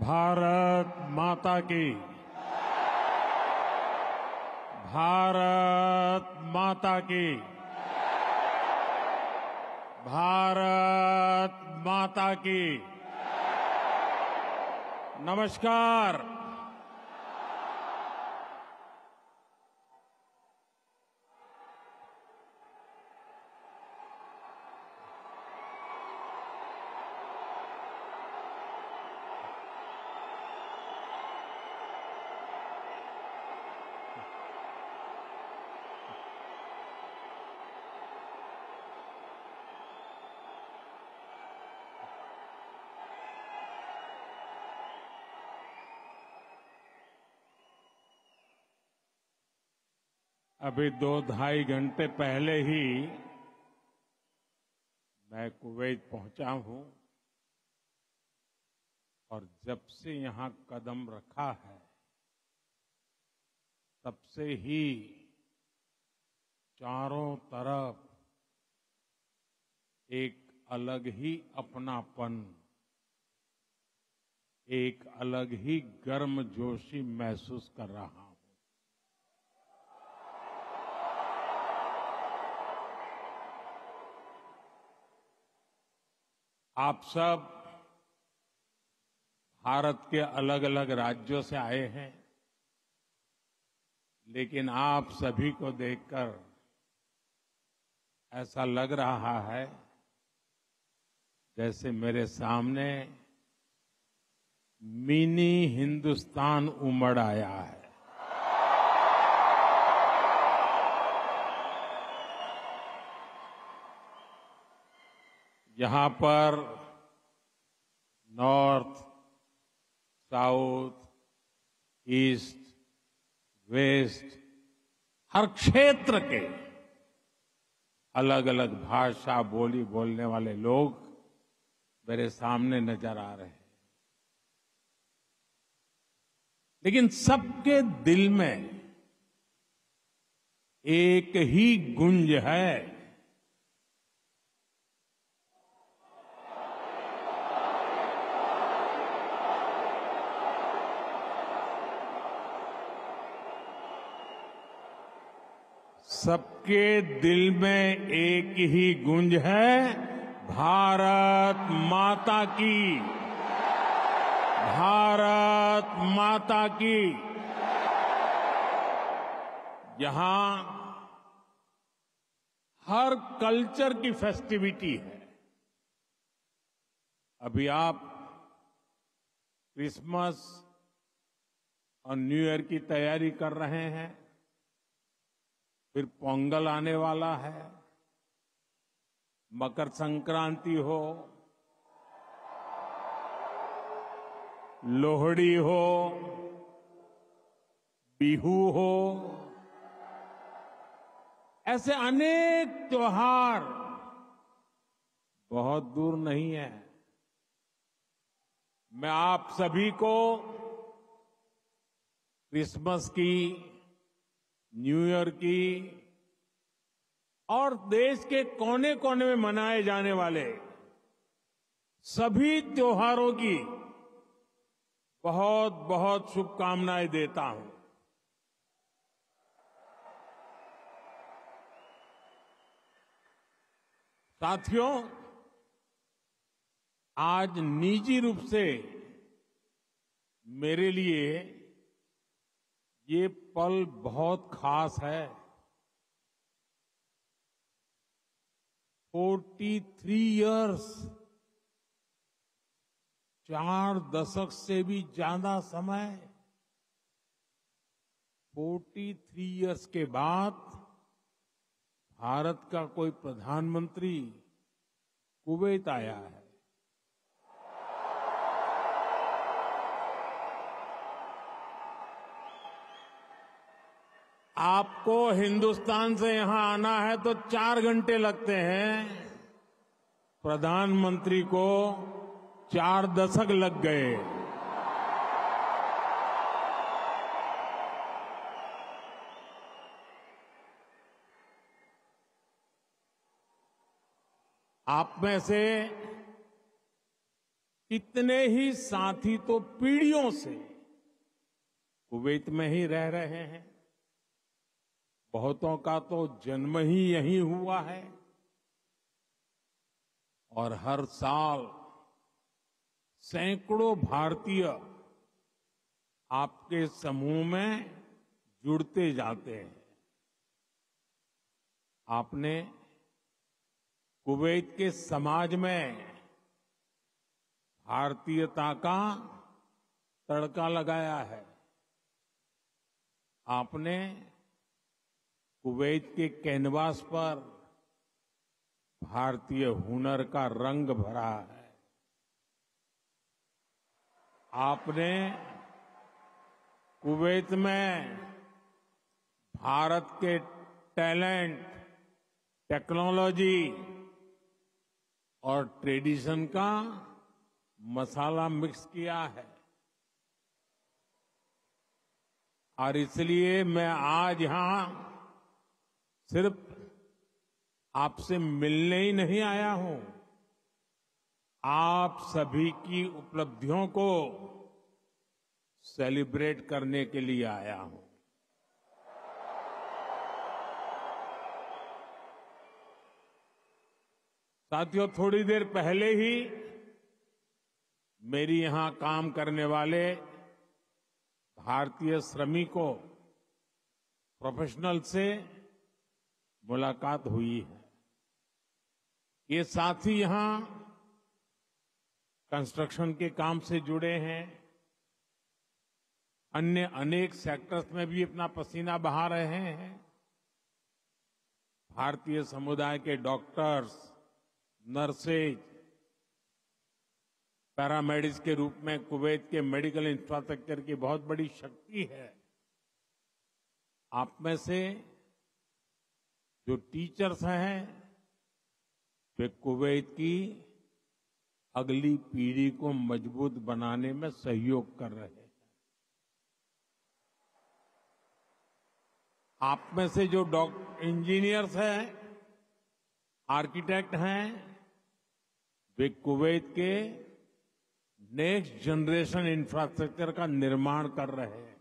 भारत माता की। भारत माता की। भारत माता की। नमस्कार। अभी 2-2.5 घंटे पहले ही मैं कुवैत पहुंचा हूं और जब से यहां कदम रखा है तब से ही चारों तरफ एक अलग ही अपनापन, एक अलग ही गर्मजोशी महसूस कर रहा हूं। आप सब भारत के अलग अलग राज्यों से आए हैं, लेकिन आप सभी को देखकर ऐसा लग रहा है जैसे मेरे सामने मिनी हिंदुस्तान उमड़ आया है। यहां पर नॉर्थ, साउथ, ईस्ट, वेस्ट, हर क्षेत्र के अलग अलग भाषा बोली बोलने वाले लोग मेरे सामने नजर आ रहे हैं, लेकिन सबके दिल में एक ही गुंज है। सबके दिल में एक ही गूंज है, भारत माता की। भारत माता की। यहां हर कल्चर की फेस्टिविटी है। अभी आप क्रिसमस और न्यू ईयर की तैयारी कर रहे हैं, फिर पोंगल आने वाला है, मकर संक्रांति हो, लोहड़ी हो, बिहू हो, ऐसे अनेक त्योहार बहुत दूर नहीं है। मैं आप सभी को क्रिसमस की, न्यू ईयर की और देश के कोने कोने में मनाए जाने वाले सभी त्योहारों की बहुत बहुत शुभकामनाएं देता हूं। साथियों, आज निजी रूप से मेरे लिए ये पल बहुत खास है। 43 इयर्स, 4 दशक से भी ज्यादा समय, 43 इयर्स के बाद भारत का कोई प्रधानमंत्री कुवैत आया है। आपको हिंदुस्तान से यहां आना है तो 4 घंटे लगते हैं, प्रधानमंत्री को 4 दशक लग गए। आप में से कितने ही साथी तो पीढ़ियों से कुवैत में ही रह रहे हैं। बहुतों का तो जन्म ही यहीं हुआ है और हर साल सैकड़ों भारतीय आपके समूह में जुड़ते जाते हैं। आपने कुवैत के समाज में भारतीयता का तड़का लगाया है। आपने कुवैत के कैनवास पर भारतीय हुनर का रंग भरा है। आपने कुवैत में भारत के टैलेंट, टेक्नोलॉजी और ट्रेडिशन का मसाला मिक्स किया है। और इसलिए मैं आज यहां सिर्फ आपसे मिलने ही नहीं आया हूं, आप सभी की उपलब्धियों को सेलिब्रेट करने के लिए आया हूं। साथियों, थोड़ी देर पहले ही मेरी यहां काम करने वाले भारतीय श्रमिकों, प्रोफेशनल से मुलाकात हुई है। ये साथी यहां कंस्ट्रक्शन के काम से जुड़े हैं, अन्य अनेक सेक्टर्स में भी अपना पसीना बहा रहे हैं। भारतीय समुदाय के डॉक्टर्स, नर्सेज, पैरामेडिक्स के रूप में कुवैत के मेडिकल इंफ्रास्ट्रक्चर की बहुत बड़ी शक्ति है। आप में से जो टीचर्स हैं वे कुवैत की अगली पीढ़ी को मजबूत बनाने में सहयोग कर रहे हैं। आप में से जो इंजीनियर्स हैं, आर्किटेक्ट हैं, वे कुवैत के नेक्स्ट जनरेशन इंफ्रास्ट्रक्चर का निर्माण कर रहे हैं।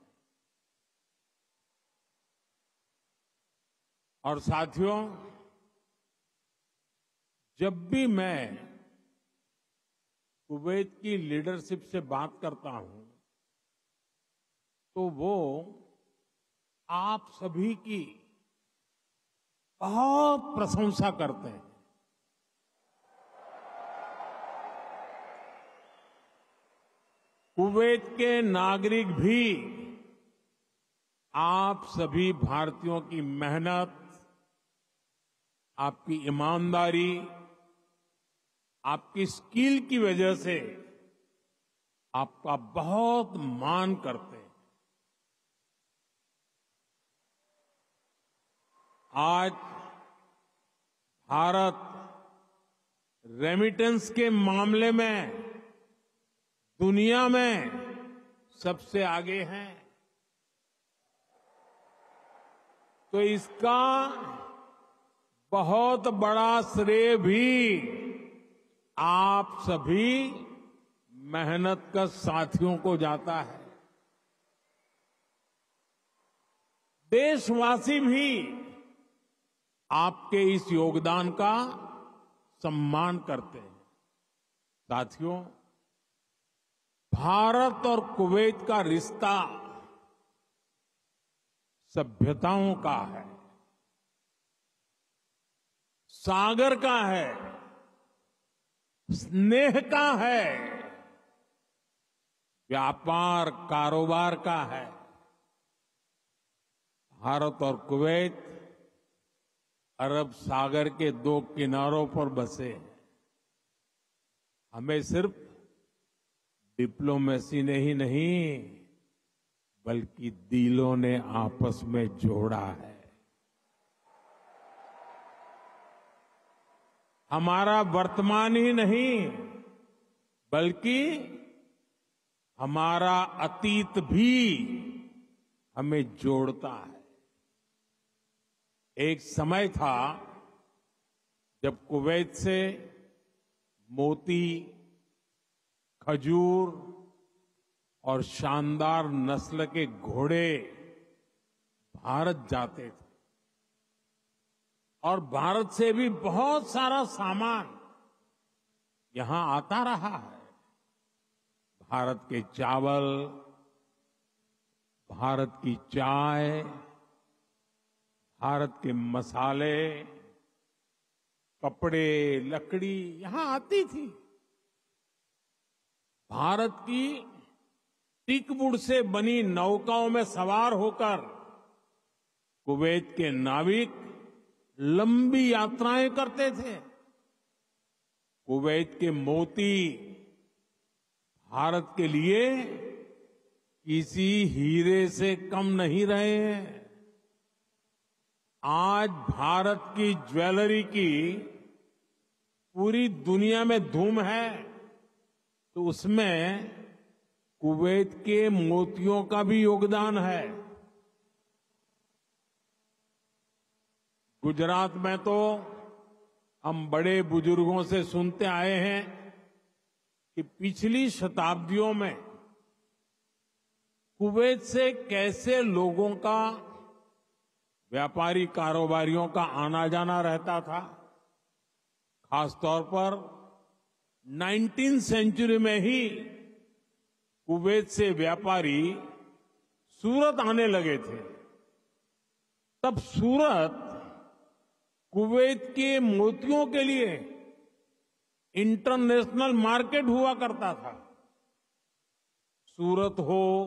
और साथियों, जब भी मैं कुवैत की लीडरशिप से बात करता हूं तो वो आप सभी की बहुत प्रशंसा करते हैं। कुवैत के नागरिक भी आप सभी भारतीयों की मेहनत, आपकी ईमानदारी, आपकी स्किल की वजह से आपका बहुत मान करते हैं। आज भारत रेमिटेंस के मामले में दुनिया में सबसे आगे है, तो इसका बहुत बड़ा श्रेय भी आप सभी मेहनत कर साथियों को जाता है। देशवासी भी आपके इस योगदान का सम्मान करते हैं। साथियों, भारत और कुवैत का रिश्ता सभ्यताओं का है, सागर का है, स्नेह का है, व्यापार कारोबार का है। भारत और कुवैत अरब सागर के दो किनारों पर बसे हैं। हमें सिर्फ डिप्लोमेसी ने ही नहीं बल्कि दिलों ने आपस में जोड़ा है। हमारा वर्तमान ही नहीं बल्कि हमारा अतीत भी हमें जोड़ता है। एक समय था जब कुवैत से मोती, खजूर और शानदार नस्ल के घोड़े भारत जाते थे और भारत से भी बहुत सारा सामान यहां आता रहा है। भारत के चावल, भारत की चाय, भारत के मसाले, कपड़े, लकड़ी यहां आती थी। भारत की टीकवुड से बनी नौकाओं में सवार होकर कुवैत के नाविक लंबी यात्राएं करते थे। कुवैत के मोती भारत के लिए किसी हीरे से कम नहीं रहे हैं। आज भारत की ज्वेलरी की पूरी दुनिया में धूम है, तो उसमें कुवैत के मोतियों का भी योगदान है। गुजरात में तो हम बड़े बुजुर्गों से सुनते आए हैं कि पिछली शताब्दियों में कुवैत से कैसे लोगों का, व्यापारी कारोबारियों का आना जाना रहता था। खासतौर पर 19वीं सेंचुरी में ही कुवैत से व्यापारी सूरत आने लगे थे। तब सूरत कुवैत के मोतियों के लिए इंटरनेशनल मार्केट हुआ करता था। सूरत हो,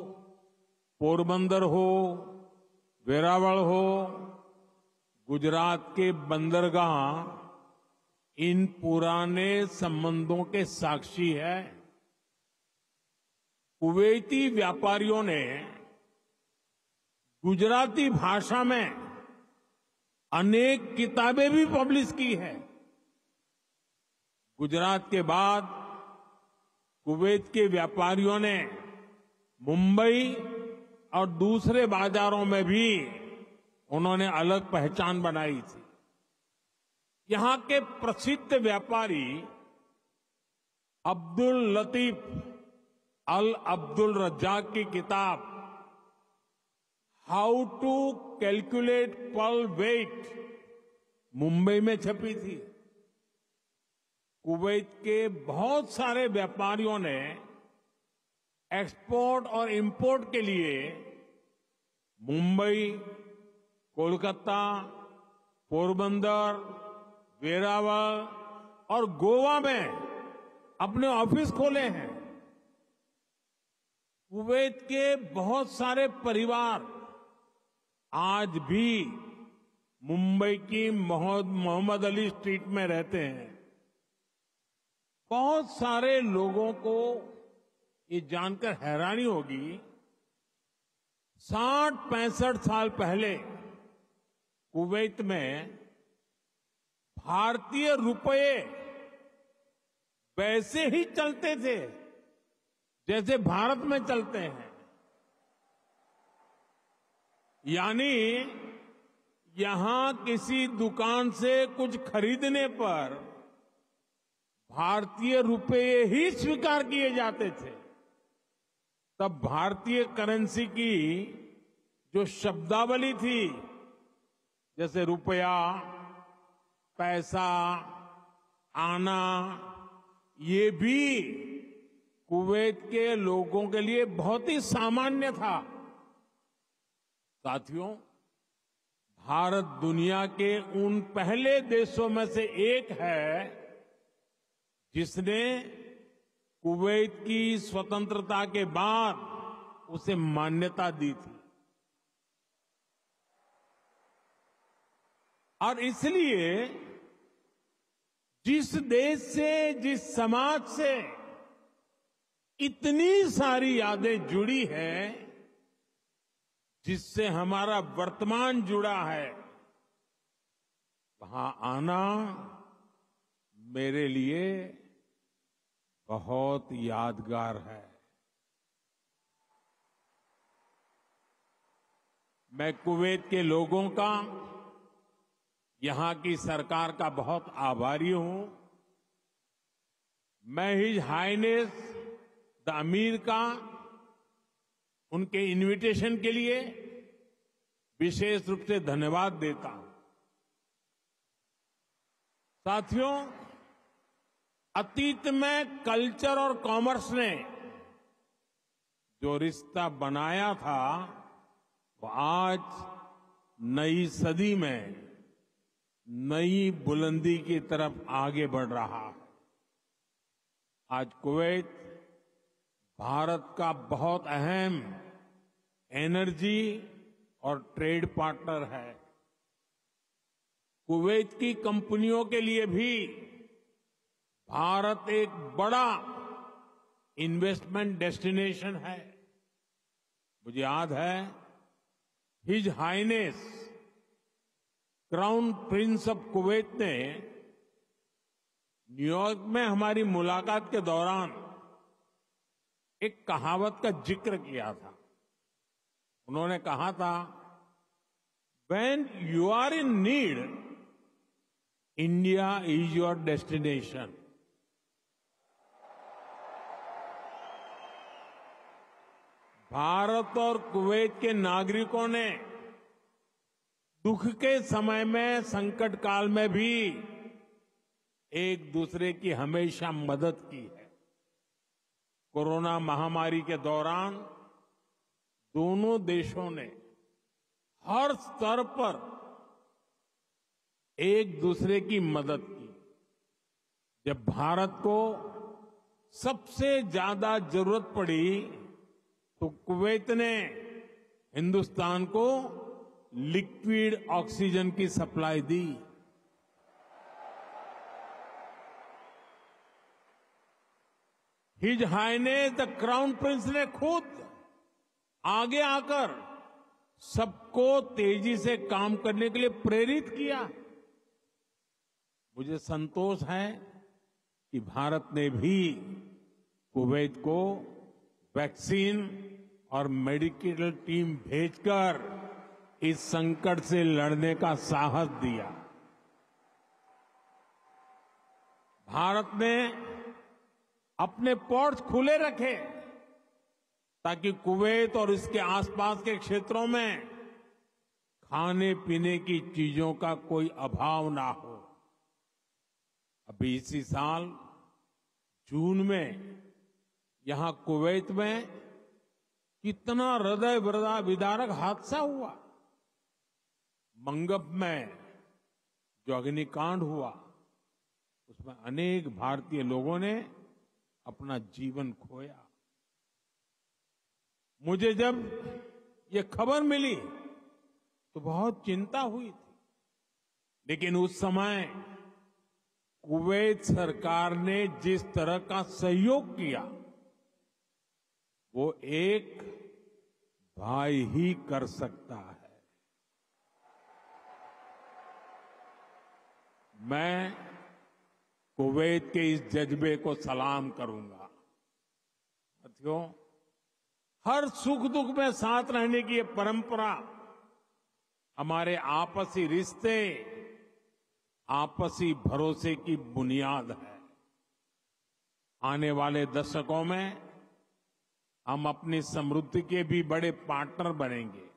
पोरबंदर हो, वेरावल हो, गुजरात के बंदरगाह इन पुराने संबंधों के साक्षी है। कुवैती व्यापारियों ने गुजराती भाषा में अनेक किताबें भी पब्लिश की है। गुजरात के बाद कुवैत के व्यापारियों ने मुंबई और दूसरे बाजारों में भी उन्होंने अलग पहचान बनाई थी। यहां के प्रसिद्ध व्यापारी अब्दुल लतीफ अल अब्दुल रज्जाक की किताब how to calculate pearl weight Mumbai में छपी थी। कुवैत के बहुत सारे व्यापारियों ने एक्सपोर्ट और इंपोर्ट के लिए मुंबई, कोलकाता, पोरबंदर, वेरावल और गोवा में अपने ऑफिस खोले हैं। कुवैत के बहुत सारे परिवार आज भी मुंबई की मोहम्मद अली स्ट्रीट में रहते हैं। बहुत सारे लोगों को ये जानकर हैरानी होगी, 60-65 साल पहले कुवैत में भारतीय रुपये वैसे ही चलते थे जैसे भारत में चलते हैं। यानी यहां किसी दुकान से कुछ खरीदने पर भारतीय रुपये ही स्वीकार किए जाते थे। तब भारतीय करेंसी की जो शब्दावली थी, जैसे रुपया, पैसा, आना, ये भी कुवैत के लोगों के लिए बहुत ही सामान्य था। साथियों, भारत दुनिया के उन पहले देशों में से एक है जिसने कुवैत की स्वतंत्रता के बाद उसे मान्यता दी थी। और इसलिए जिस देश से, जिस समाज से इतनी सारी यादें जुड़ी हैं, जिससे हमारा वर्तमान जुड़ा है, वहां आना मेरे लिए बहुत यादगार है। मैं कुवैत के लोगों का, यहां की सरकार का बहुत आभारी हूं। मैं हिज हाइनेस द अमीर का उनके इनविटेशन के लिए विशेष रूप से धन्यवाद देता हूं। साथियों, अतीत में कल्चर और कॉमर्स ने जो रिश्ता बनाया था, वो आज नई सदी में नई बुलंदी की तरफ आगे बढ़ रहा है। आज कुवैत भारत का बहुत अहम एनर्जी और ट्रेड पार्टनर है। कुवैत की कंपनियों के लिए भी भारत एक बड़ा इन्वेस्टमेंट डेस्टिनेशन है। मुझे याद है, his highness crown prince of Kuwait ने न्यूयॉर्क में हमारी मुलाकात के दौरान एक कहावत का जिक्र किया था। उन्होंने कहा था, "When you are in need, India is your destination." Bharat और कुवैत के नागरिकों ने दुख के समय में, संकट काल में भी एक दूसरे की हमेशा मदद की है। कोरोना महामारी के दौरान दोनों देशों ने हर स्तर पर एक दूसरे की मदद की। जब भारत को सबसे ज्यादा जरूरत पड़ी तो कुवैत ने हिंदुस्तान को लिक्विड ऑक्सीजन की सप्लाई दी। His highness the crown prince ने खुद आगे आकर सबको तेजी से काम करने के लिए प्रेरित किया। मुझे संतोष है कि भारत ने भी कुवैत को वैक्सीन और मेडिकल टीम भेजकर इस संकट से लड़ने का साहस दिया। भारत ने अपने पोर्ट्स खुले रखे ताकि कुवैत और इसके आसपास के क्षेत्रों में खाने पीने की चीजों का कोई अभाव ना हो। अभी इसी साल जून में यहां कुवैत में कितना हृदय विदारक हादसा हुआ। मंगब में जो अग्निकांड हुआ, उसमें अनेक भारतीय लोगों ने अपना जीवन खोया। मुझे जब ये खबर मिली तो बहुत चिंता हुई थी, लेकिन उस समय कुवैत सरकार ने जिस तरह का सहयोग किया, वो एक भाई ही कर सकता है। मैं कुवैत के इस जज्बे को सलाम करूंगा। साथियों, हर सुख दुख में साथ रहने की ये परंपरा हमारे आपसी रिश्ते, आपसी भरोसे की बुनियाद है। आने वाले दशकों में हम अपनी समृद्धि के भी बड़े पार्टनर बनेंगे।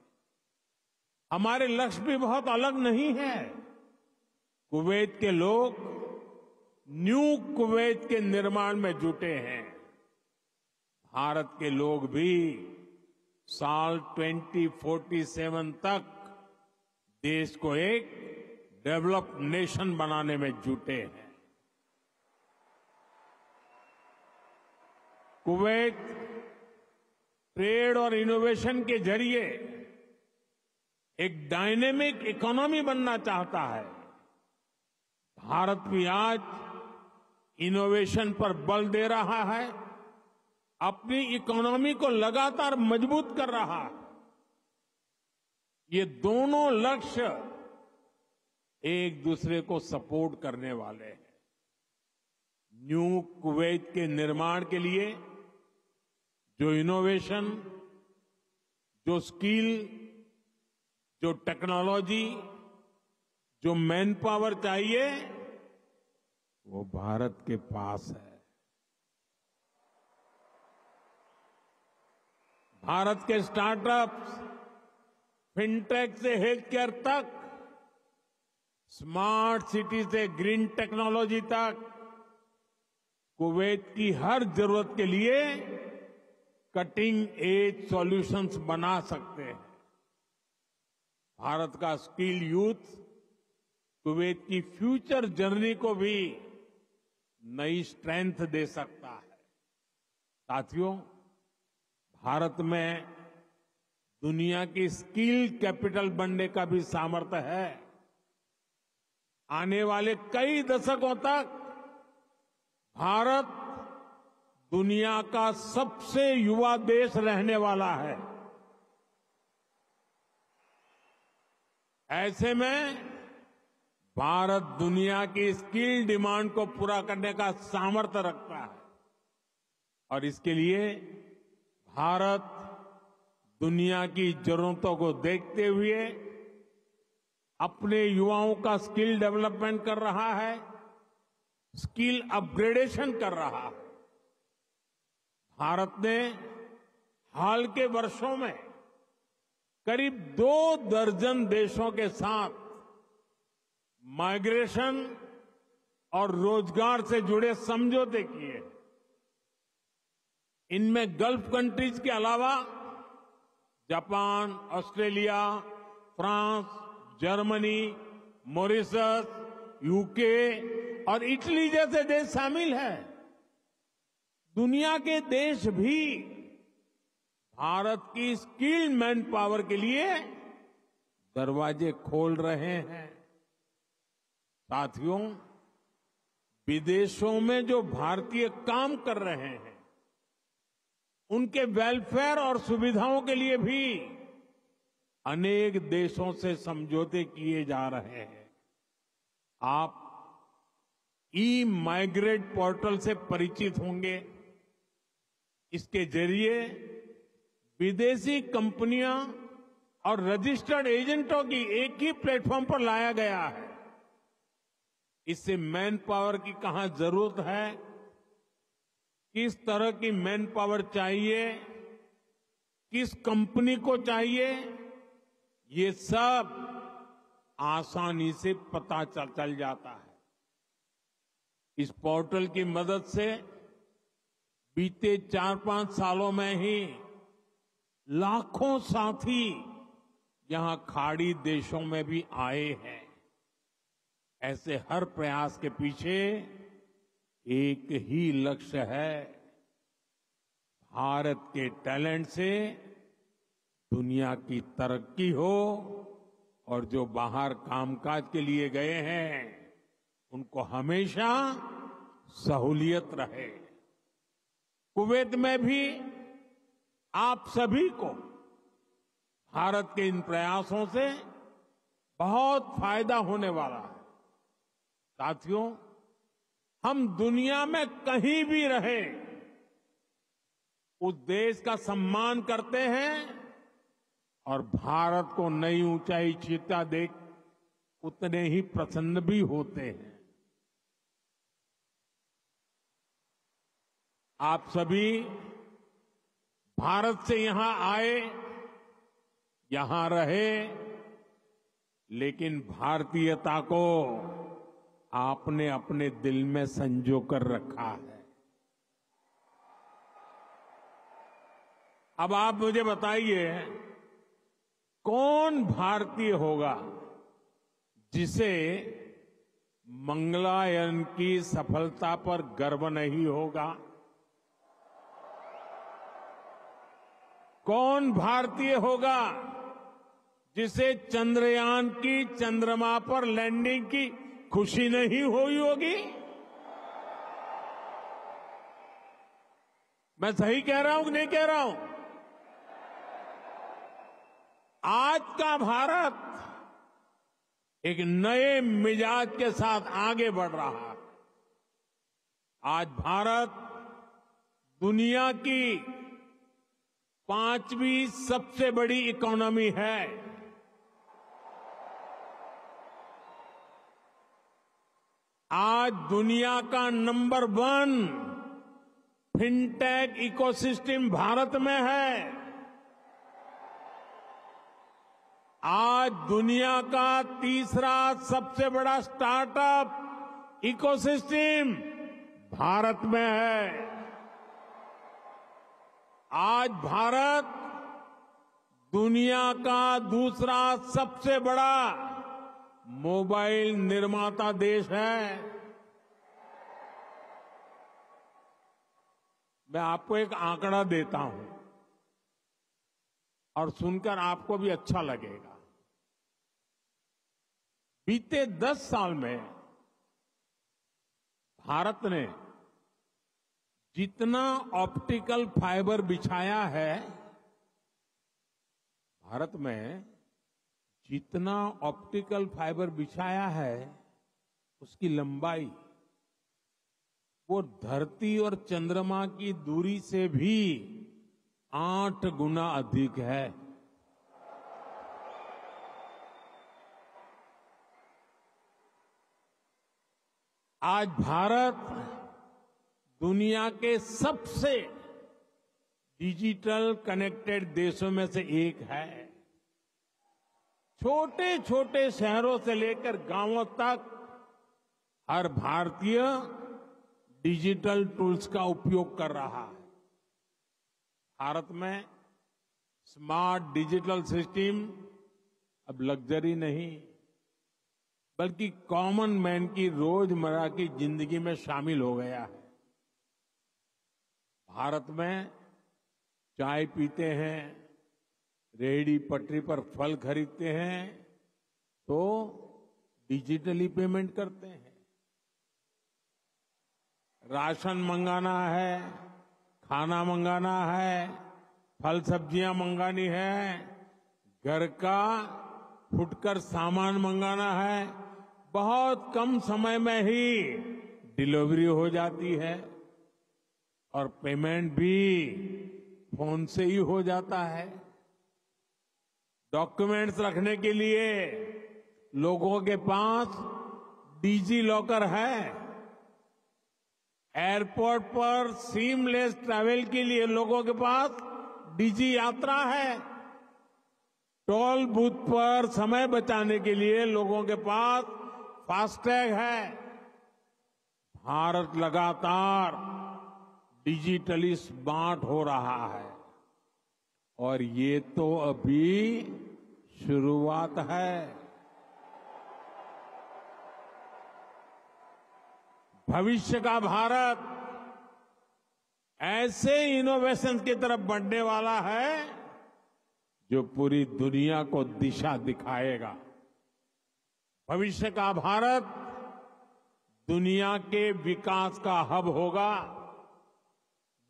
हमारे लक्ष्य भी बहुत अलग नहीं है। कुवैत के लोग न्यू कुवैत के निर्माण में जुटे हैं। भारत के लोग भी साल 2047 तक देश को एक डेवलप्ड नेशन बनाने में जुटे हैं। कुवैत ट्रेड और इनोवेशन के जरिए एक डायनेमिक इकोनॉमी बनना चाहता है। भारत भी आज इनोवेशन पर बल दे रहा है, अपनी इकोनॉमी को लगातार मजबूत कर रहा है। ये दोनों लक्ष्य एक दूसरे को सपोर्ट करने वाले हैं। न्यू कुवैत के निर्माण के लिए जो इनोवेशन, जो स्किल, जो टेक्नोलॉजी, जो मैन पावर चाहिए, वो भारत के पास है। भारत के स्टार्टअप्स, फिनटेक से हेल्थ केयर तक, स्मार्ट सिटी से ग्रीन टेक्नोलॉजी तक, कुवैत की हर जरूरत के लिए कटिंग एज सॉल्यूशंस बना सकते हैं। भारत का स्किल यूथ कुवैत की फ्यूचर जर्नी को भी नई स्ट्रेंथ दे सकता है। साथियों, भारत में दुनिया की स्किल कैपिटल बनने का भी सामर्थ्य है। आने वाले कई दशकों तक भारत दुनिया का सबसे युवा देश रहने वाला है। ऐसे में भारत दुनिया की स्किल डिमांड को पूरा करने का सामर्थ्य रखता है और इसके लिए भारत दुनिया की जरूरतों को देखते हुए अपने युवाओं का स्किल डेवलपमेंट कर रहा है, स्किल अपग्रेडेशन कर रहा है। भारत ने हाल के वर्षों में करीब 2 दर्जन देशों के साथ माइग्रेशन और रोजगार से जुड़े समझौते किए। इनमें गल्फ कंट्रीज के अलावा Japan, Australia, France, Germany, Mauritius, UK और इटली जैसे देश शामिल हैं। दुनिया के देश भी भारत की स्किल्ड मैन पावर के लिए दरवाजे खोल रहे हैं। साथियों, विदेशों में जो भारतीय काम कर रहे हैं, उनके वेलफेयर और सुविधाओं के लिए भी अनेक देशों से समझौते किए जा रहे हैं। आप ई माइग्रेट पोर्टल से परिचित होंगे। इसके जरिए विदेशी कंपनियां और रजिस्टर्ड एजेंटों की एक ही प्लेटफॉर्म पर लाया गया है। इससे मैन पावर की कहां जरूरत है, किस तरह की मैन पावर चाहिए, किस कंपनी को चाहिए, ये सब आसानी से पता चल जाता है। इस पोर्टल की मदद से बीते 4-5 सालों में ही लाखों साथी यहां खाड़ी देशों में भी आए हैं। ऐसे हर प्रयास के पीछे एक ही लक्ष्य है, भारत के टैलेंट से दुनिया की तरक्की हो और जो बाहर कामकाज के लिए गए हैं उनको हमेशा सहूलियत रहे। कुवैत में भी आप सभी को भारत के इन प्रयासों से बहुत फायदा होने वाला है। साथियों, हम दुनिया में कहीं भी रहे उस देश का सम्मान करते हैं और भारत को नई ऊंचाई छूता देख उतने ही प्रसन्न भी होते हैं। आप सभी भारत से यहां आए, यहां रहे, लेकिन भारतीयता को आपने अपने दिल में संजो कर रखा है। अब आप मुझे बताइए, कौन भारतीय होगा जिसे मंगलायन की सफलता पर गर्व नहीं होगा? कौन भारतीय होगा जिसे चंद्रयान की चंद्रमा पर लैंडिंग की खुशी नहीं हुई होगी? मैं सही कह रहा हूं कि नहीं कह रहा हूं? आज का भारत एक नए मिजाज के साथ आगे बढ़ रहा है। आज भारत दुनिया की 5वीं सबसे बड़ी इकोनॉमी है। आज दुनिया का नंबर 1 फिनटेक इकोसिस्टम भारत में है। आज दुनिया का तीसरा सबसे बड़ा स्टार्टअप इकोसिस्टम भारत में है। आज भारत दुनिया का दूसरा सबसे बड़ा मोबाइल निर्माता देश है। मैं आपको एक आंकड़ा देता हूं और सुनकर आपको भी अच्छा लगेगा। बीते 10 साल में भारत ने जितना ऑप्टिकल फाइबर बिछाया है, भारत में जितना ऑप्टिकल फाइबर बिछाया है, उसकी लंबाई वो धरती और चंद्रमा की दूरी से भी 8 गुना अधिक है। आज भारत दुनिया के सबसे डिजिटल कनेक्टेड देशों में से एक है। छोटे छोटे शहरों से लेकर गांवों तक हर भारतीय डिजिटल टूल्स का उपयोग कर रहा है। भारत में स्मार्ट डिजिटल सिस्टम अब लग्जरी नहीं, बल्कि कॉमन मैन की रोजमर्रा की जिंदगी में शामिल हो गया है। भारत में चाय पीते हैं, रेहड़ी पटरी पर फल खरीदते हैं तो डिजिटली पेमेंट करते हैं। राशन मंगाना है, खाना मंगाना है, फल सब्जियां मंगानी है, घर का फुटकर सामान मंगाना है, बहुत कम समय में ही डिलीवरी हो जाती है और पेमेंट भी फोन से ही हो जाता है। डॉक्यूमेंट्स रखने के लिए लोगों के पास डिजी लॉकर है। एयरपोर्ट पर सीमलेस ट्रैवल के लिए लोगों के पास डिजी यात्रा है। टोल बूथ पर समय बचाने के लिए लोगों के पास फास्टैग है। भारत लगातार डिजिटली स्मार्ट हो रहा है और ये तो अभी शुरुआत है। भविष्य का भारत ऐसे इनोवेशन की तरफ बढ़ने वाला है जो पूरी दुनिया को दिशा दिखाएगा। भविष्य का भारत दुनिया के विकास का हब होगा,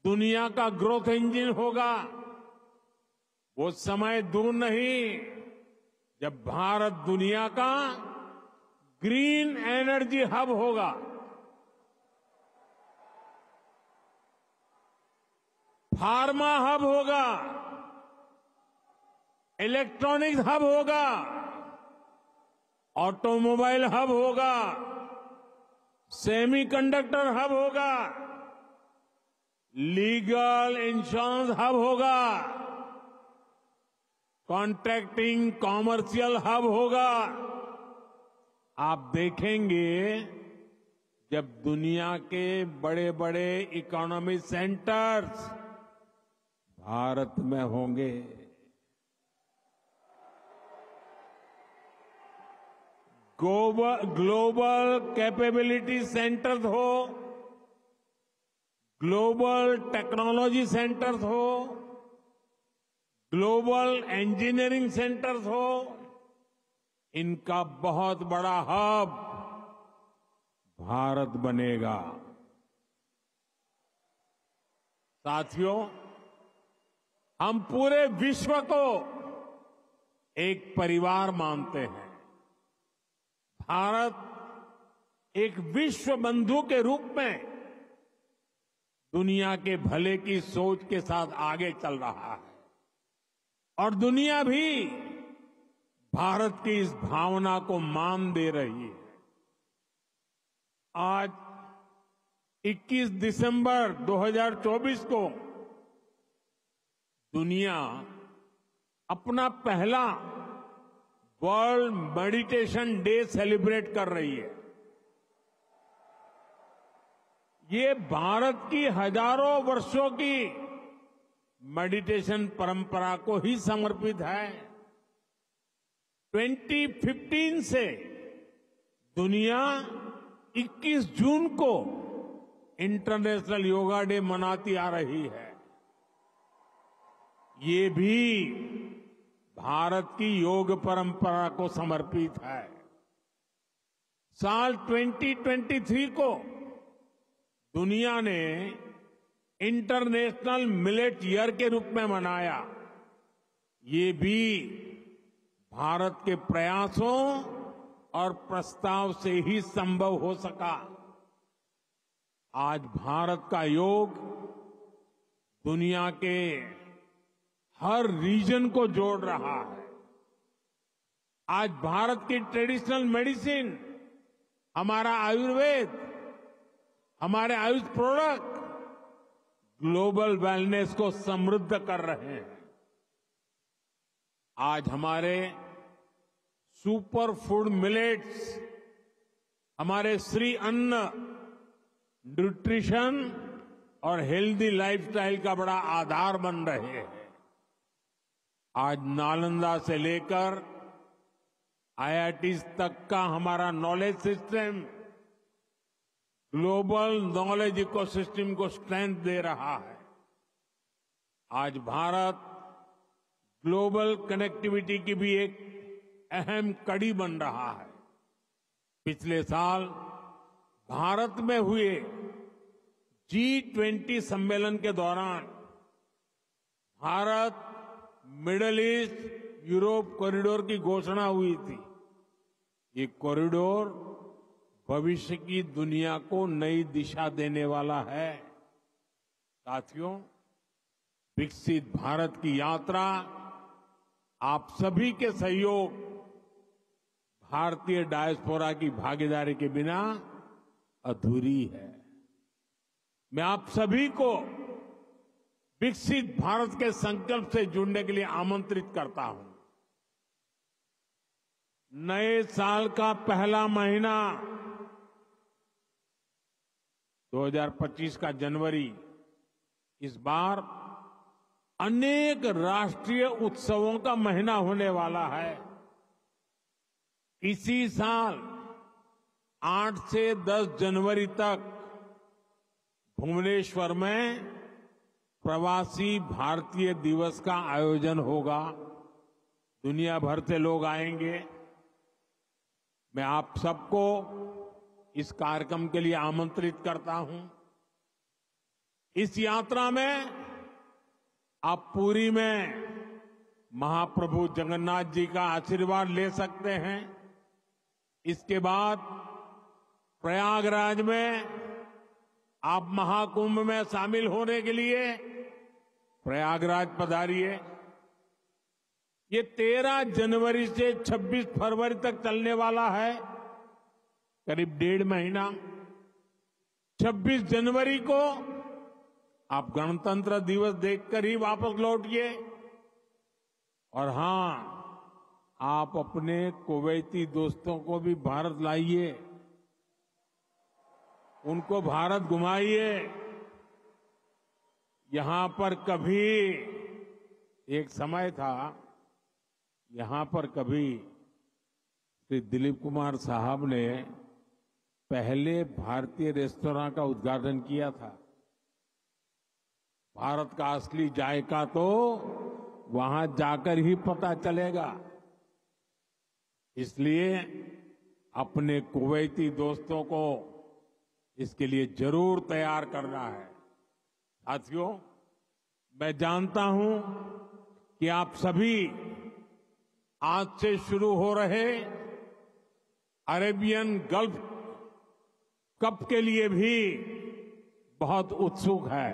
दुनिया का ग्रोथ इंजन होगा। वो समय दूर नहीं जब भारत दुनिया का ग्रीन एनर्जी हब होगा। फार्मा हब होगा, इलेक्ट्रॉनिक्स हब होगा, ऑटोमोबाइल हब होगा, सेमीकंडक्टर हब होगा, लीगल इंश्योरेंस हब होगा, कॉन्ट्रैक्टिंग कॉमर्शियल हब होगा। आप देखेंगे जब दुनिया के बड़े बड़े इकोनॉमिक सेंटर्स भारत में होंगे। ग्लोबल कैपेबिलिटी सेंटर्स हो, ग्लोबल टेक्नोलॉजी सेंटर्स हो, ग्लोबल इंजीनियरिंग सेंटर्स हो, इनका बहुत बड़ा हब भारत बनेगा। साथियों, हम पूरे विश्व को एक परिवार मानते हैं। भारत एक विश्व बंधु के रूप में दुनिया के भले की सोच के साथ आगे चल रहा है और दुनिया भी भारत की इस भावना को मान दे रही है। आज 21 दिसंबर 2024 को दुनिया अपना पहला वर्ल्ड मेडिटेशन डे सेलिब्रेट कर रही है। ये भारत की हजारों वर्षों की मेडिटेशन परंपरा को ही समर्पित है। 2015 से दुनिया 21 जून को इंटरनेशनल योगा डे मनाती आ रही है। ये भी भारत की योग परंपरा को समर्पित है। साल 2023 को दुनिया ने इंटरनेशनल मिलेट ईयर के रूप में मनाया। ये भी भारत के प्रयासों और प्रस्ताव से ही संभव हो सका। आज भारत का योग दुनिया के हर रीजन को जोड़ रहा है। आज भारत की ट्रेडिशनल मेडिसिन, हमारा आयुर्वेद, हमारे आयुष प्रोडक्ट ग्लोबल वेलनेस को समृद्ध कर रहे हैं। आज हमारे सुपर फूड मिलेट्स, हमारे श्री अन्न, न्यूट्रिशन और हेल्दी लाइफस्टाइल का बड़ा आधार बन रहे हैं। आज नालंदा से लेकर आईआईटीज तक का हमारा knowledge system global knowledge ecosystem को स्ट्रेंथ दे रहा है। आज भारत ग्लोबल कनेक्टिविटी की भी एक अहम कड़ी बन रहा है। पिछले साल भारत में हुए G20 सम्मेलन के दौरान Bharat middle east Europe corridor की घोषणा हुई थी। ये कॉरिडोर भविष्य की दुनिया को नई दिशा देने वाला है। साथियों, विकसित भारत की यात्रा आप सभी के सहयोग, भारतीय डायस्पोरा की भागीदारी के बिना अधूरी है। मैं आप सभी को विकसित भारत के संकल्प से जुड़ने के लिए आमंत्रित करता हूं। नए साल का पहला महीना 2025 का जनवरी इस बार अनेक राष्ट्रीय उत्सवों का महीना होने वाला है। इसी साल 8 से 10 जनवरी तक भुवनेश्वर में प्रवासी भारतीय दिवस का आयोजन होगा। दुनिया भर से लोग आएंगे। मैं आप सबको इस कार्यक्रम के लिए आमंत्रित करता हूं। इस यात्रा में आप पुरी में महाप्रभु जगन्नाथ जी का आशीर्वाद ले सकते हैं। इसके बाद प्रयागराज में आप महाकुंभ में शामिल होने के लिए प्रयागराज पधारिए। ये 13 जनवरी से 26 फरवरी तक चलने वाला है, करीब 1.5 महीना। 26 जनवरी को आप गणतंत्र दिवस देखकर ही वापस लौटिए। और हां, आप अपने कुवैती दोस्तों को भी भारत लाइए, उनको भारत घुमाइए। यहां पर कभी एक समय था, यहां पर कभी श्री दिलीप कुमार साहब ने पहले भारतीय रेस्तरां का उद्घाटन किया था। भारत का असली जायका तो वहां जाकर ही पता चलेगा। इसलिए अपने कुवैती दोस्तों को इसके लिए जरूर तैयार करना है। साथियों, मैं जानता हूं कि आप सभी आज से शुरू हो रहे अरेबियन गल्फ कप के लिए भी बहुत उत्सुक है।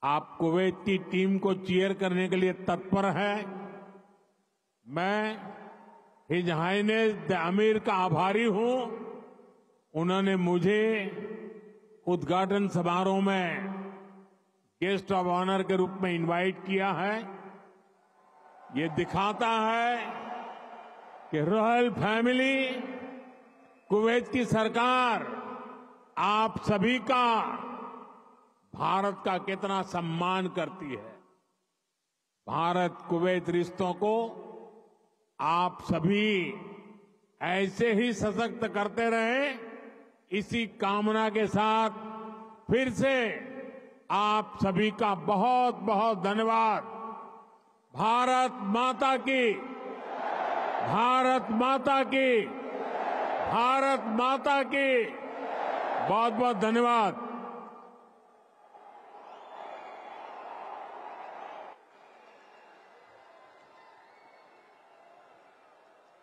आप कुवैत की टीम को चीयर करने के लिए तत्पर है। मैं हिज हाइनेस द अमीर का आभारी हूं। उन्होंने मुझे उद्घाटन समारोह में गेस्ट ऑफ ऑनर के रूप में इनवाइट किया है। ये दिखाता है कि रॉयल फैमिली, कुवैत की सरकार आप सभी का, भारत का कितना सम्मान करती है। भारत कुवैत रिश्तों को आप सभी ऐसे ही सशक्त करते रहे, इसी कामना के साथ फिर से आप सभी का बहुत बहुत धन्यवाद। भारत माता की, भारत माता की, भारत माता की बहुत बहुत धन्यवाद।